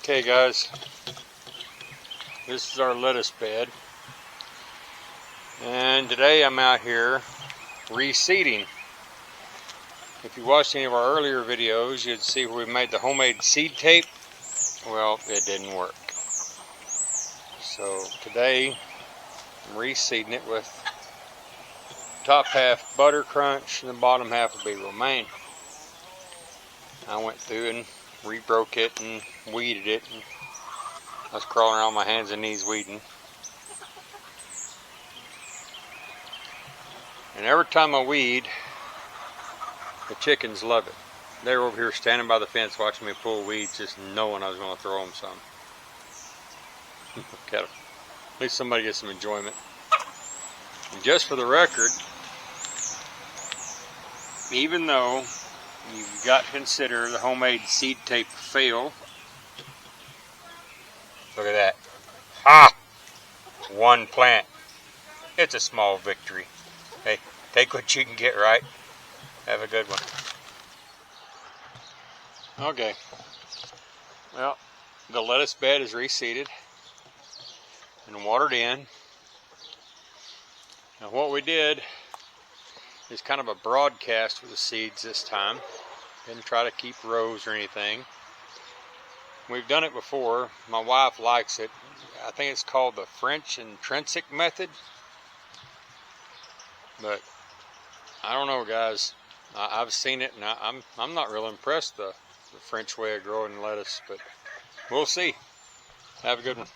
Okay guys, this is our lettuce bed, and today I'm out here reseeding. If you watched any of our earlier videos, you'd see where we made the homemade seed tape. Well, it didn't work. So today I'm reseeding it with top half butter crunch and the bottom half will be romaine. I went through and rebroke it and weeded it, and I was crawling around on my hands and knees weeding. And every time I weed, the chickens love it. They're over here standing by the fence watching me pull weeds, just knowing I was going to throw them some. At least somebody gets some enjoyment. And just for the record, even though you've got to consider the homemade seed tape fail, look at that. Ha! One plant. It's a small victory. Hey, take what you can get, right? Have a good one. Okay. Well, the lettuce bed is reseeded and watered in. Now what we did is kind of a broadcast with the seeds this time. Didn't try to keep rows or anything. We've done it before. My wife likes it. I think it's called the French Intrinsic method. But I don't know, guys. I've seen it, and I'm not real impressed the French way of growing lettuce, but we'll see. Have a good one.